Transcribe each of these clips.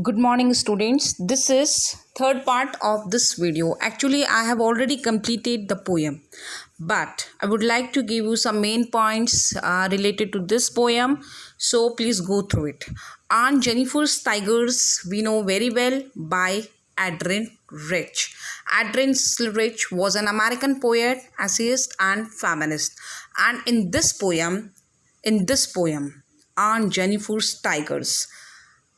Good morning, students. This is third part of this video. Actually, I have already completed the poem, but I would like to give you some main points related to this poem. So please go through it. Aunt Jennifer's Tigers we know very well by Adrian Rich. Adrian Rich was an American poet, essayist, and feminist. And in this poem, Aunt Jennifer's Tigers,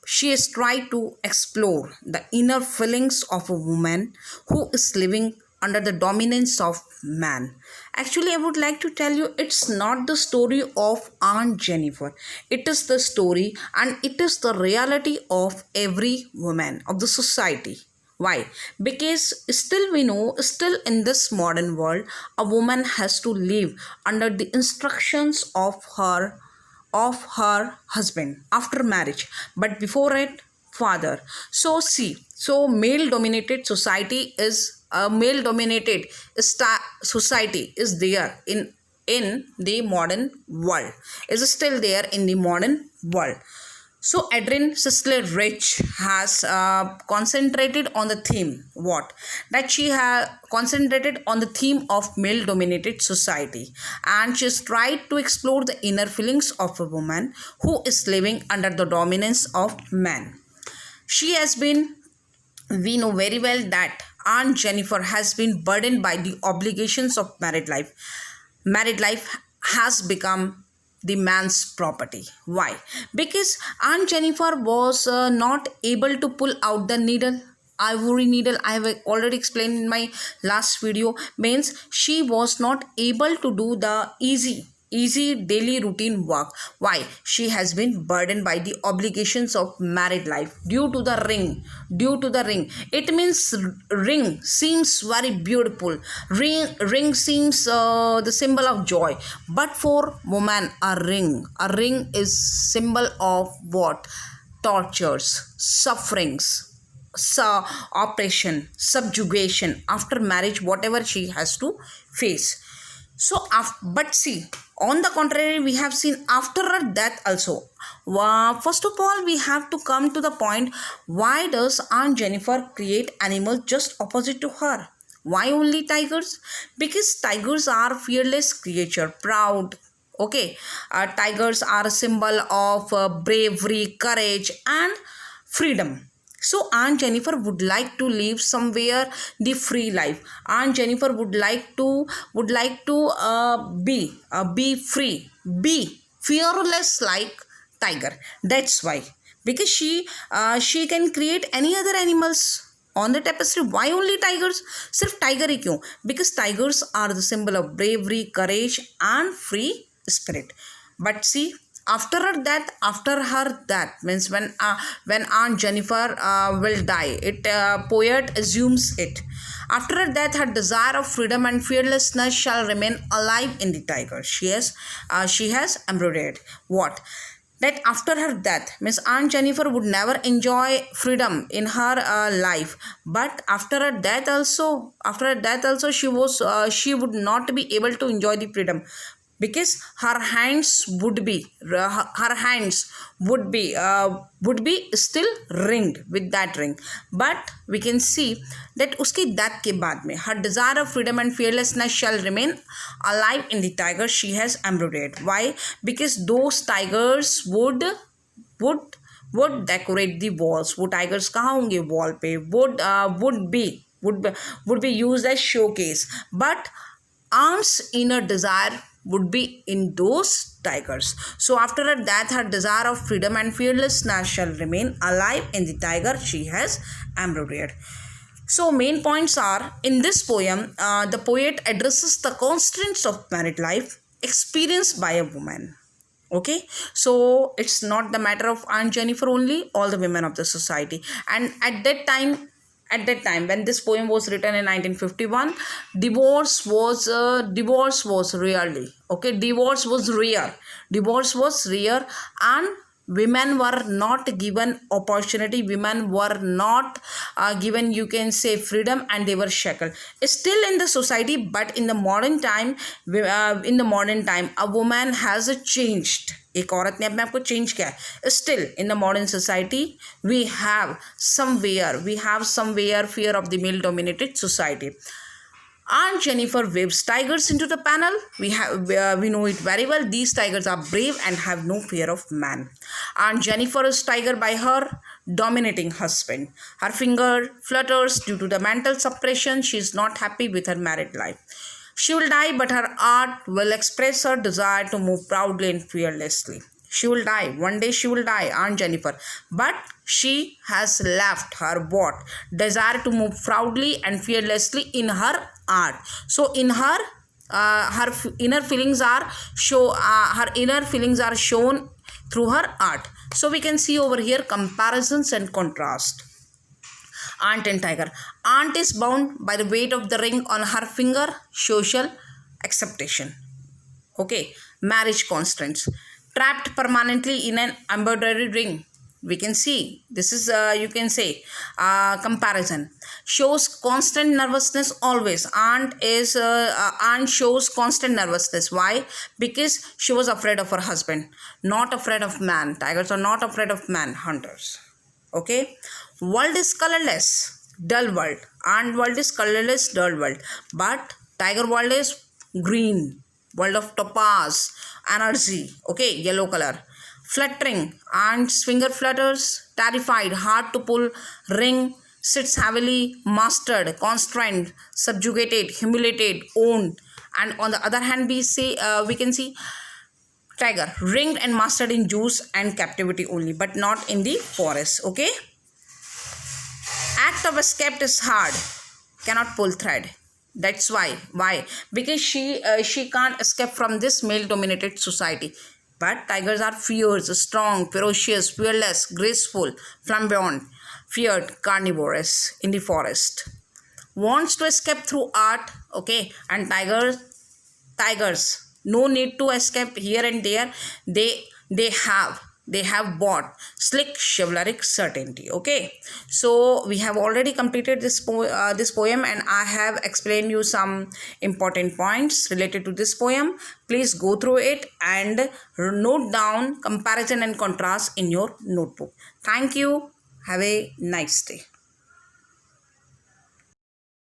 she has tried to explore the inner feelings of a woman who is living under the dominance of man. Actually, I would like to tell you it's not the story of Aunt Jennifer. It is the story and it is the reality of every woman of the society. Why? Because still we know, still in this modern world, a woman has to live under the instructions of her husband after marriage, but before it, father. So see, so male dominated society is a male dominated society is there in the modern world, is still there in the modern world. So Adrian Sisler Rich has concentrated on the theme what that she has concentrated on the theme of male dominated society, and she's tried to explore the inner feelings of a woman who is living under the dominance of man. She has been, we know very well that Aunt Jennifer has been burdened by the obligations of married life. Married life has become the man's property. Why? Because Aunt Jennifer was not able to pull out the needle. Ivory needle, I have already explained in my last video, means she was not able to do the easy daily routine work. Why? She has been burdened by the obligations of married life due to the ring. It means ring seems very beautiful. Ring seems the symbol of joy, but for woman a ring is symbol of what? Tortures, sufferings, oppression, subjugation after marriage, whatever she has to face. So, but see, on the contrary, we have seen after her death also. First of all, we have to come to the point, why does Aunt Jennifer create animals just opposite to her? Why only tigers? Because tigers are fearless creature, proud. Okay, tigers are a symbol of bravery, courage, and freedom. So Aunt Jennifer would like to live somewhere the free life. Aunt Jennifer would like to be free, be fearless like tiger. That's why, because she can create any other animals on the tapestry. Why only tigers? सिर्फ tiger ही क्यों? Because tigers are the symbol of bravery, courage, and free spirit. But see, after her death means when Aunt Jennifer will die, it poet assumes it, after her death her desire of freedom and fearlessness shall remain alive in the tiger. She has embroidered what? That after her death means Aunt Jennifer would never enjoy freedom in her life, but after her death also she would not be able to enjoy the freedom, because her hands would be still ringed with that ring. But we can see that uski death ke baad mein her desire of freedom and fearlessness shall remain alive in the tiger she has embroidered. Why? Because those tigers would decorate the walls. वो tigers कहाँ होंगे? wall पे. would be used as showcase. But Aunt's inner desire would be in those tigers. So after her death, her desire of freedom and fearlessness shall remain alive in the tiger she has embroidered. So main points are, in this poem, the poet addresses the constraints of married life experienced by a woman. Okay, so it's not the matter of Aunt Jennifer only, all the women of the society. And at that time when this poem was written in 1951, divorce was rarely, okay, divorce was rare, and women were not given opportunity, women were not given, you can say, freedom, and they were shackled still in the society. But in the modern time, a woman has changed. एक औरत ने अपने आप को change किया है. Still in the modern society we have somewhere fear of the male dominated society. Aunt Jennifer waves tigers into the panel. We know it very well. These tigers are brave and have no fear of man. Aunt Jennifer is tiger by her dominating husband. Her finger flutters due to the mental suppression. She is not happy with her married life. She will die, but her art will express her desire to move proudly and fearlessly. She will die. One day she will die, Aunt Jennifer. But she has left her what? Desire to move proudly and fearlessly in her art. So in her inner feelings are shown through her art. So we can see over here comparisons and contrast. Ant and tiger. Ant is bound by the weight of the ring on her finger. Social acceptation. Okay. Marriage constraints. Trapped permanently in an embroidery ring. We can see this is you can say comparison. Shows constant nervousness always. Aunt shows constant nervousness. Why? Because she was afraid of her husband, not afraid of man. Tigers are not afraid of man. Hunters. Okay. World is colorless, dull world. Ant world is colorless, dull world. But tiger world is green, world of topaz, energy. Okay, yellow color. Fluttering. Ant's finger flutters, terrified, hard to pull. Ring, sits heavily, mastered, constrained, subjugated, humiliated, owned. And on the other hand, we can see tiger ringed and mastered in juice and captivity only, but not in the forest. Okay. Act of escape is hard, cannot pull thread. That's why. Because she can't escape from this male dominated society. But tigers are fierce, strong, ferocious, fearless, graceful, flamboyant, feared, carnivorous in the forest. Wants to escape through art. Okay. And tigers no need to escape here and there. They have bought slick chivalric certainty. Okay, so we have already completed this poem, and I have explained you some important points related to this poem. Please go through it and note down comparison and contrast in your notebook. Thank you. Have a nice day.